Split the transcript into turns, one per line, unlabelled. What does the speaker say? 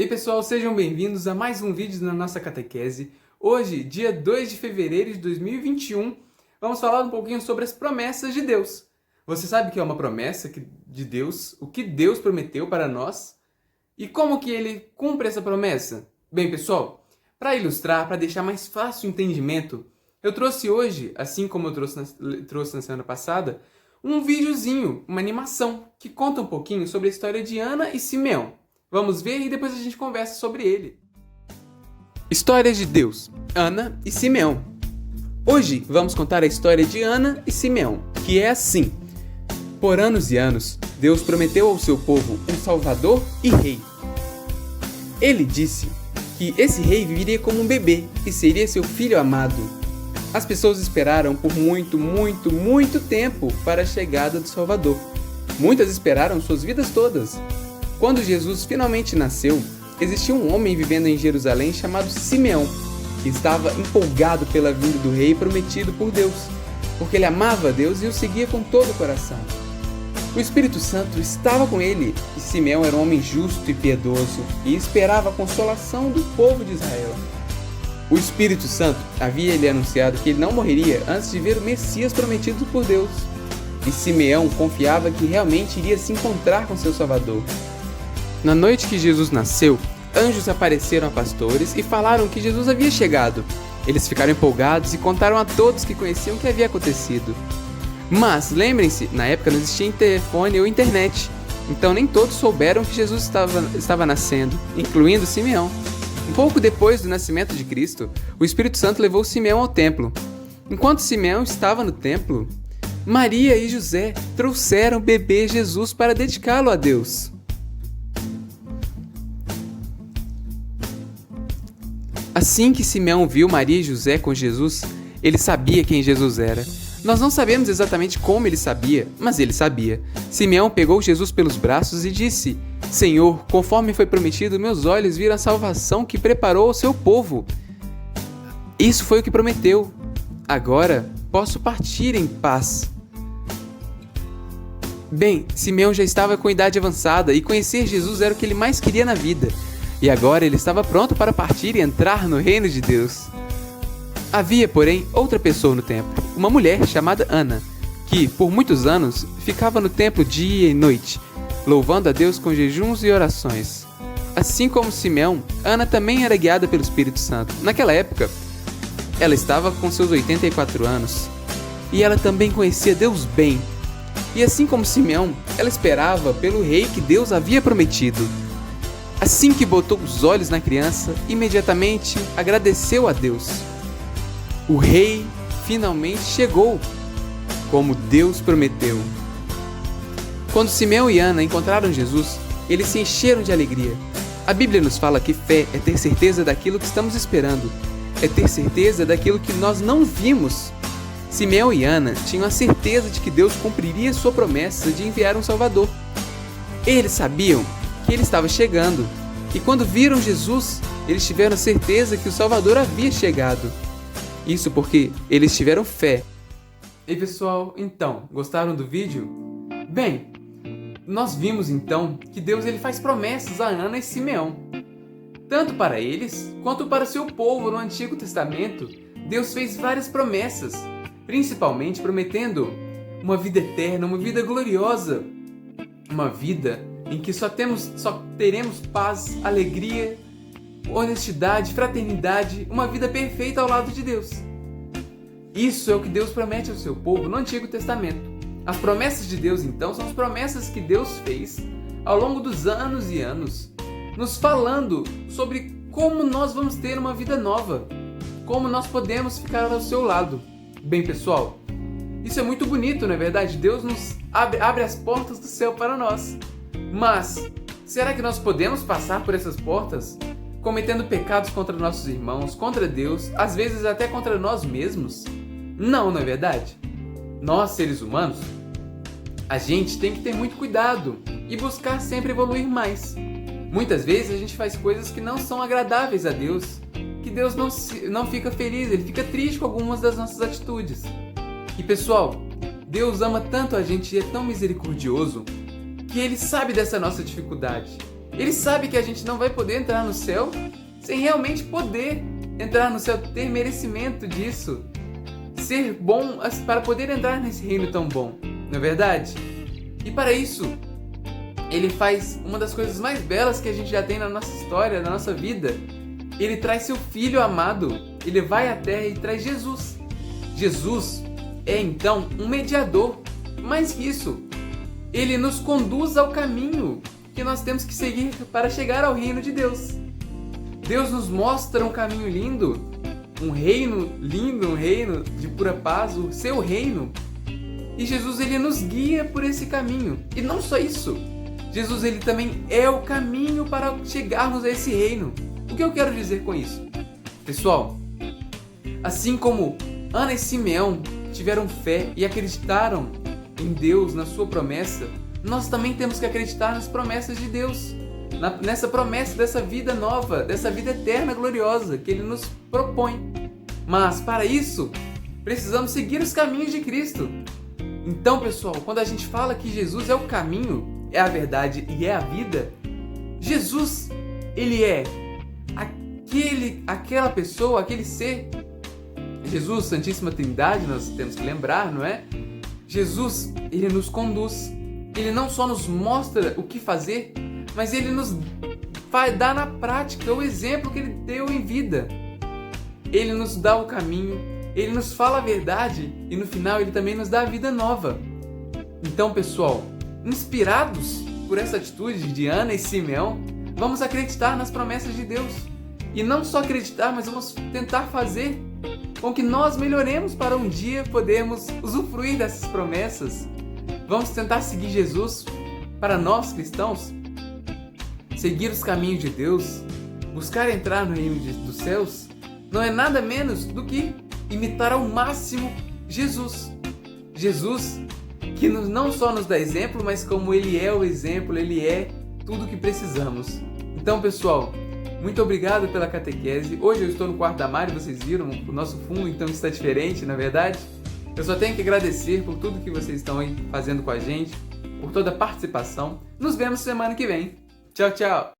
Ei pessoal, sejam bem-vindos a mais um vídeo na nossa catequese. Hoje, dia 2 de fevereiro de 2021, vamos falar um pouquinho sobre as promessas de Deus. Você sabe o que é uma promessa de Deus? O que Deus prometeu para nós? E como que Ele cumpre essa promessa? Bem pessoal, para ilustrar, para deixar mais fácil o entendimento, eu trouxe hoje, assim como eu trouxe na semana passada, um videozinho, uma animação, que conta um pouquinho sobre a história de Ana e Simeão. Vamos ver e depois a gente conversa sobre ele. Histórias de Deus, Ana e Simeão. Hoje vamos contar a história de Ana e Simeão, que é assim. Por anos e anos, Deus prometeu ao seu povo um Salvador e Rei. Ele disse que esse rei viria como um bebê e seria seu filho amado. As pessoas esperaram por muito tempo para a chegada do Salvador. Muitas esperaram suas vidas todas. Quando Jesus finalmente nasceu, existia um homem vivendo em Jerusalém chamado Simeão, que estava empolgado pela vinda do rei prometido por Deus, porque ele amava a Deus e o seguia com todo o coração. O Espírito Santo estava com ele, e Simeão era um homem justo e piedoso, e esperava a consolação do povo de Israel. O Espírito Santo havia lhe anunciado que ele não morreria antes de ver o Messias prometido por Deus, e Simeão confiava que realmente iria se encontrar com seu Salvador. Na noite que Jesus nasceu, anjos apareceram a pastores e falaram que Jesus havia chegado. Eles ficaram empolgados e contaram a todos que conheciam o que havia acontecido. Mas, lembrem-se, na época não existia telefone ou internet, então nem todos souberam que Jesus estava nascendo, incluindo Simeão. Um pouco depois do nascimento de Cristo, o Espírito Santo levou Simeão ao templo. Enquanto Simeão estava no templo, Maria e José trouxeram o bebê Jesus para dedicá-lo a Deus. Assim que Simeão viu Maria e José com Jesus, ele sabia quem Jesus era. Nós não sabemos exatamente como ele sabia, mas ele sabia. Simeão pegou Jesus pelos braços e disse: Senhor, conforme foi prometido, meus olhos viram a salvação que preparou ao seu povo. Isso foi o que prometeu. Agora posso partir em paz. Bem, Simeão já estava com idade avançada e conhecer Jesus era o que ele mais queria na vida. E agora ele estava pronto para partir e entrar no reino de Deus. Havia, porém, outra pessoa no templo, uma mulher chamada Ana, que, por muitos anos, ficava no templo dia e noite, louvando a Deus com jejuns e orações. Assim como Simeão, Ana também era guiada pelo Espírito Santo. Naquela época, ela estava com seus 84 anos, e ela também conhecia Deus bem. E assim como Simeão, ela esperava pelo rei que Deus havia prometido. Assim que botou os olhos na criança, imediatamente agradeceu a Deus. O rei finalmente chegou, como Deus prometeu. Quando Simeão e Ana encontraram Jesus, eles se encheram de alegria. A Bíblia nos fala que fé é ter certeza daquilo que estamos esperando, é ter certeza daquilo que nós não vimos. Simeão e Ana tinham a certeza de que Deus cumpriria sua promessa de enviar um Salvador. Eles sabiam que ele estava chegando, e quando viram Jesus, eles tiveram certeza que o Salvador havia chegado. Isso porque eles tiveram fé. E pessoal, então, gostaram do vídeo? Bem, nós vimos então que Deus ele faz promessas a Ana e Simeão. Tanto para eles, quanto para seu povo no Antigo Testamento, Deus fez várias promessas, principalmente prometendo uma vida eterna, uma vida gloriosa, uma vida em que só teremos paz, alegria, honestidade, fraternidade, uma vida perfeita ao lado de Deus. Isso é o que Deus promete ao seu povo no Antigo Testamento. As promessas de Deus, então, são as promessas que Deus fez ao longo dos anos e anos, nos falando sobre como nós vamos ter uma vida nova, como nós podemos ficar ao seu lado. Bem, pessoal, isso é muito bonito, não é verdade? Deus nos abre as portas do céu para nós. Mas, será que nós podemos passar por essas portas cometendo pecados contra nossos irmãos, contra Deus, às vezes até contra nós mesmos? Não é verdade? Nós, seres humanos, a gente tem que ter muito cuidado e buscar sempre evoluir mais. Muitas vezes a gente faz coisas que não são agradáveis a Deus, que Deus não fica feliz, ele fica triste com algumas das nossas atitudes. E pessoal, Deus ama tanto a gente e é tão misericordioso que Ele sabe dessa nossa dificuldade. Ele sabe que a gente não vai poder entrar no céu sem realmente poder entrar no céu, ter merecimento disso, ser bom para poder entrar nesse reino tão bom, não é verdade? E para isso, ele faz uma das coisas mais belas que a gente já tem na nossa história, na nossa vida. Ele traz seu Filho amado, ele vai à terra e traz Jesus. Jesus é então um mediador. Mais que isso, ele nos conduz ao caminho que nós temos que seguir para chegar ao reino de Deus. Deus nos mostra um caminho lindo, um reino lindo, um reino de pura paz, o seu reino. E Jesus, ele nos guia por esse caminho. E não só isso, Jesus, ele também é o caminho para chegarmos a esse reino. O que eu quero dizer com isso? Pessoal, assim como Ana e Simeão tiveram fé e acreditaram em Deus, na sua promessa, nós também temos que acreditar nas promessas de Deus, nessa promessa dessa vida nova, dessa vida eterna gloriosa que Ele nos propõe. Mas para isso, precisamos seguir os caminhos de Cristo. Então, pessoal, quando a gente fala que Jesus é o caminho, é a verdade e é a vida, Jesus, ele é aquela pessoa, aquele ser. Jesus, Santíssima Trindade, nós temos que lembrar, não é? Jesus, ele nos conduz. Ele não só nos mostra o que fazer, mas ele nos dá na prática o exemplo que ele deu em vida. Ele nos dá o caminho, ele nos fala a verdade e no final ele também nos dá a vida nova. Então, pessoal, inspirados por essa atitude de Ana e Simeão, vamos acreditar nas promessas de Deus. E não só acreditar, mas vamos tentar fazer com que nós melhoremos para um dia podermos usufruir dessas promessas. Vamos tentar seguir Jesus. Para nós cristãos, seguir os caminhos de Deus, buscar entrar no reino dos céus, não é nada menos do que imitar ao máximo Jesus. Jesus que não só nos dá exemplo, mas como Ele é o exemplo, Ele é tudo o que precisamos. Então, pessoal, muito obrigado pela catequese. Hoje eu estou no quarto da Mari, vocês viram, o nosso fundo então está diferente, na verdade. Eu só tenho que agradecer por tudo que vocês estão aí fazendo com a gente, por toda a participação. Nos vemos semana que vem. Tchau, tchau!